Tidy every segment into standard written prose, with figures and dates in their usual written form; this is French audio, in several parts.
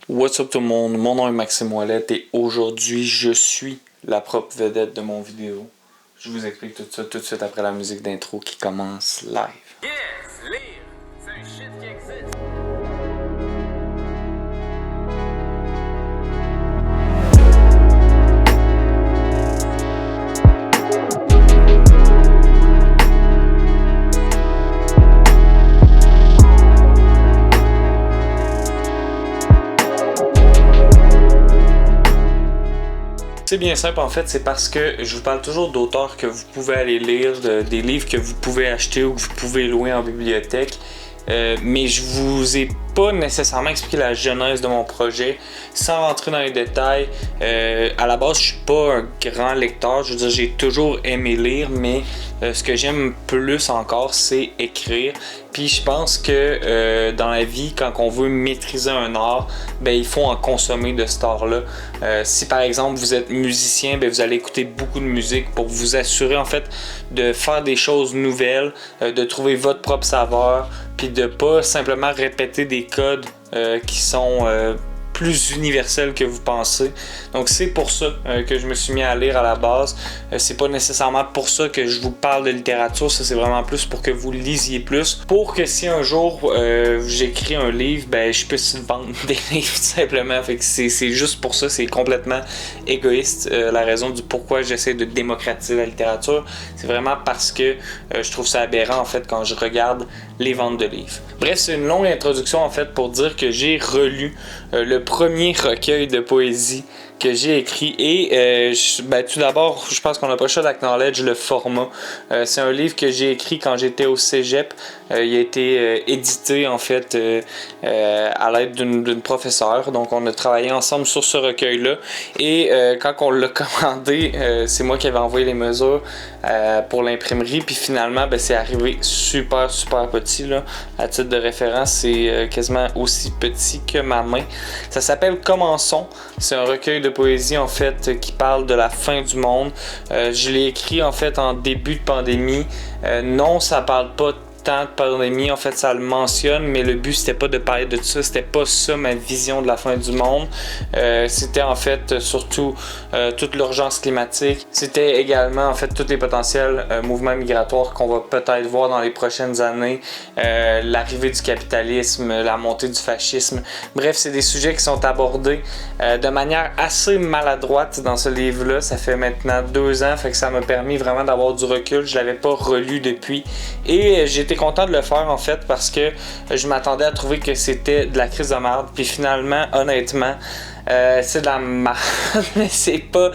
What's up tout le monde, mon nom est Maxime Ouellette et aujourd'hui je suis la propre vedette de mon vidéo. Je vous explique tout ça tout de suite après la musique d'intro qui commence live. Yes, lire, c'est un shit qui existe. C'est bien simple en fait, c'est parce que je vous parle toujours d'auteurs que vous pouvez aller lire, des livres que vous pouvez acheter ou que vous pouvez louer en bibliothèque. Mais je vous ai pas nécessairement expliqué la genèse de mon projet sans rentrer dans les détails. À la base, je suis pas un grand lecteur, je veux dire, j'ai toujours aimé lire, mais ce que j'aime plus encore, c'est écrire. Puis je pense que dans la vie, quand on veut maîtriser un art, ben il faut en consommer de cet art-là. Si par exemple vous êtes musicien, ben vous allez écouter beaucoup de musique pour vous assurer en fait de faire des choses nouvelles, de trouver votre propre saveur, puis de pas simplement répéter des codes qui sont plus universel que vous pensez. Donc c'est pour ça que je me suis mis à lire à la base. C'est pas nécessairement pour ça que je vous parle de littérature, ça c'est vraiment plus pour que vous lisiez plus. Pour que si un jour j'écris un livre, ben je puisse vendre des livres tout simplement. Fait que c'est juste pour ça, c'est complètement égoïste. La raison du pourquoi j'essaie de démocratiser la littérature, c'est vraiment parce que je trouve ça aberrant en fait quand je regarde les ventes de livres. Bref, c'est une longue introduction en fait pour dire que j'ai relu le premier recueil de poésie que j'ai écrit et tout d'abord je pense qu'on n'a pas le choix d'acknowledge le format. C'est un livre que j'ai écrit quand j'étais au cégep. Il a été édité en fait à l'aide d'une professeure, donc on a travaillé ensemble sur ce recueil là et quand on l'a commandé, c'est moi qui avais envoyé les mesures pour l'imprimerie, puis finalement c'est arrivé super petit là. À titre de référence, c'est quasiment aussi petit que ma main. Ça s'appelle Commençons. C'est un recueil de poésie en fait qui parle de la fin du monde. Je l'ai écrit en fait en début de pandémie. Non, ça parle pas tant de pandémie, en fait ça le mentionne, mais le but c'était pas de parler de ça, c'était pas ça ma vision de la fin du monde. C'était en fait surtout toute l'urgence climatique. C'était également en fait tous les potentiels mouvements migratoires qu'on va peut-être voir dans les prochaines années, l'arrivée du capitalisme, la montée du fascisme. Bref, c'est des sujets qui sont abordés de manière assez maladroite dans ce livre-là. Ça fait maintenant 2 ans, fait que ça m'a permis vraiment d'avoir du recul. Je l'avais pas relu depuis et j'étais content de le faire en fait parce que je m'attendais à trouver que c'était de la crise de merde, puis finalement honnêtement c'est de la merde mais c'est pas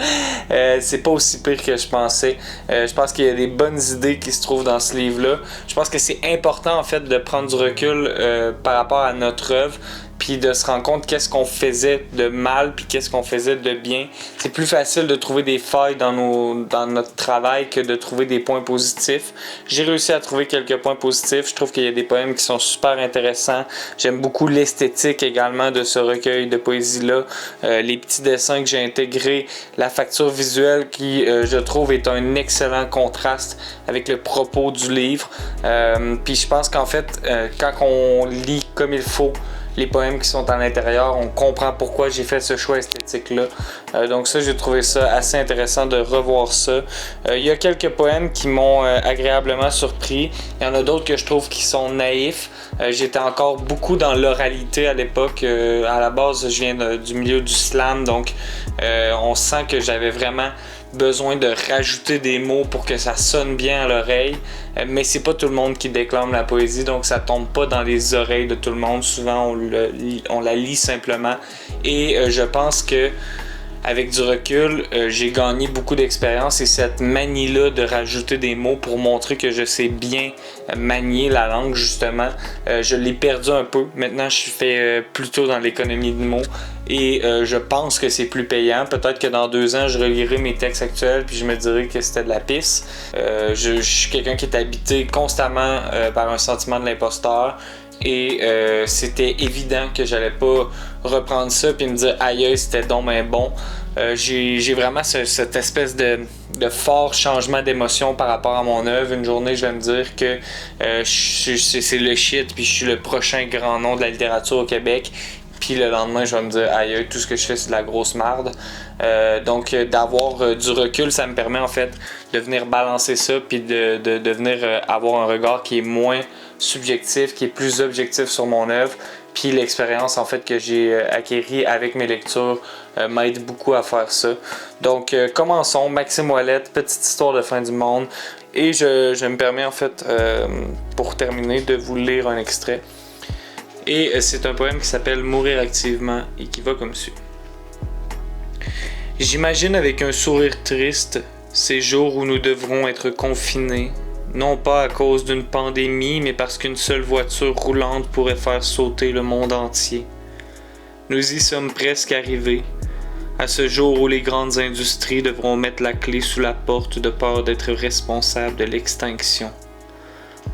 aussi pire que je pensais. Je pense qu'il y a des bonnes idées qui se trouvent dans ce livre là. Je pense que c'est important en fait de prendre du recul par rapport à notre œuvre, puis de se rendre compte qu'est-ce qu'on faisait de mal puis qu'est-ce qu'on faisait de bien. C'est plus facile de trouver des failles dans notre travail que de trouver des points positifs. J'ai réussi à trouver quelques points positifs. Je trouve qu'il y a des poèmes qui sont super intéressants. J'aime beaucoup l'esthétique également de ce recueil de poésie-là. Les petits dessins que j'ai intégrés, la facture visuelle qui, je trouve, est un excellent contraste avec le propos du livre. Puis je pense qu'en fait, quand on lit comme il faut les poèmes qui sont à l'intérieur, on comprend pourquoi j'ai fait ce choix esthétique-là. Donc ça, j'ai trouvé ça assez intéressant de revoir ça. Il y a quelques poèmes qui m'ont agréablement surpris. Il y en a d'autres que je trouve qui sont naïfs. J'étais encore beaucoup dans l'oralité à l'époque. À la base, je viens du milieu du slam, donc on sent que j'avais vraiment besoin de rajouter des mots pour que ça sonne bien à l'oreille, mais c'est pas tout le monde qui déclame la poésie, donc ça tombe pas dans les oreilles de tout le monde. Souvent on la lit simplement et je pense que avec du recul, j'ai gagné beaucoup d'expérience et cette manie-là de rajouter des mots pour montrer que je sais bien manier la langue, justement, je l'ai perdu un peu. Maintenant, je fais plutôt dans l'économie de mots et je pense que c'est plus payant. Peut-être que dans 2 ans, je relirai mes textes actuels puis je me dirai que c'était de la pisse. Je suis quelqu'un qui est habité constamment par un sentiment de l'imposteur. Et c'était évident que j'allais pas reprendre ça puis me dire aïe c'était donc ben bon. J'ai vraiment cette espèce de fort changement d'émotion par rapport à mon œuvre. Une journée je vais me dire que c'est le shit puis je suis le prochain grand nom de la littérature au Québec. puis le lendemain je vais me dire aïe, tout ce que je fais c'est de la grosse marde. Donc d'avoir du recul, ça me permet en fait de venir balancer ça, puis de venir avoir un regard qui est moins subjectif, qui est plus objectif sur mon œuvre. Puis l'expérience en fait que j'ai acquérie avec mes lectures m'aide beaucoup à faire ça. Donc commençons. Maxime Ouellet, Petite histoire de fin du monde. Et je me permets en fait, pour terminer, de vous lire un extrait. Et c'est un poème qui s'appelle Mourir activement et qui va comme suit. J'imagine avec un sourire triste ces jours où nous devrons être confinés, non pas à cause d'une pandémie, mais parce qu'une seule voiture roulante pourrait faire sauter le monde entier. Nous y sommes presque arrivés, à ce jour où les grandes industries devront mettre la clé sous la porte de peur d'être responsables de l'extinction.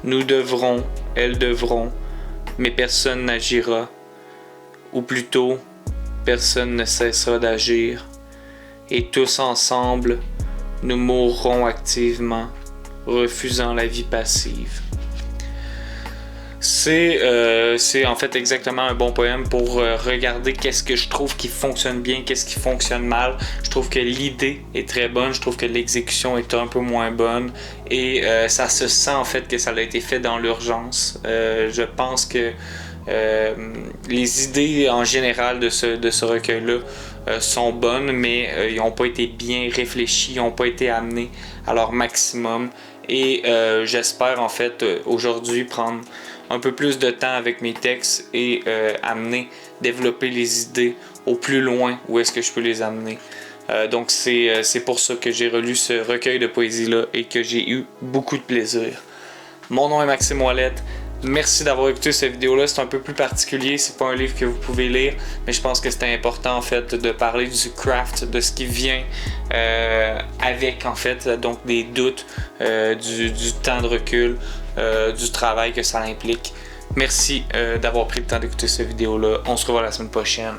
Nous devrons, elles devront, mais personne n'agira, ou plutôt, personne ne cessera d'agir, et tous ensemble, nous mourrons activement, refusant la vie passive. C'est en fait exactement un bon poème pour regarder qu'est-ce que je trouve qui fonctionne bien, qu'est-ce qui fonctionne mal. Je trouve que l'idée est très bonne, je trouve que l'exécution est un peu moins bonne et ça se sent en fait que ça a été fait dans l'urgence. Je pense que les idées en général de ce recueil-là sont bonnes, mais ils n'ont pas été bien réfléchis, ils n'ont pas été amenés à leur maximum. Et j'espère en fait aujourd'hui prendre un peu plus de temps avec mes textes et développer les idées au plus loin où est-ce que je peux les amener. Donc c'est pour ça que j'ai relu ce recueil de poésie-là et que j'ai eu beaucoup de plaisir. Mon nom est Maxime Ouellet. Merci d'avoir écouté cette vidéo-là. C'est un peu plus particulier, c'est pas un livre que vous pouvez lire, mais je pense que c'était important en fait de parler du craft, de ce qui vient avec en fait, donc des doutes, du temps de recul, du travail que ça implique. Merci d'avoir pris le temps d'écouter cette vidéo-là. On se revoit la semaine prochaine.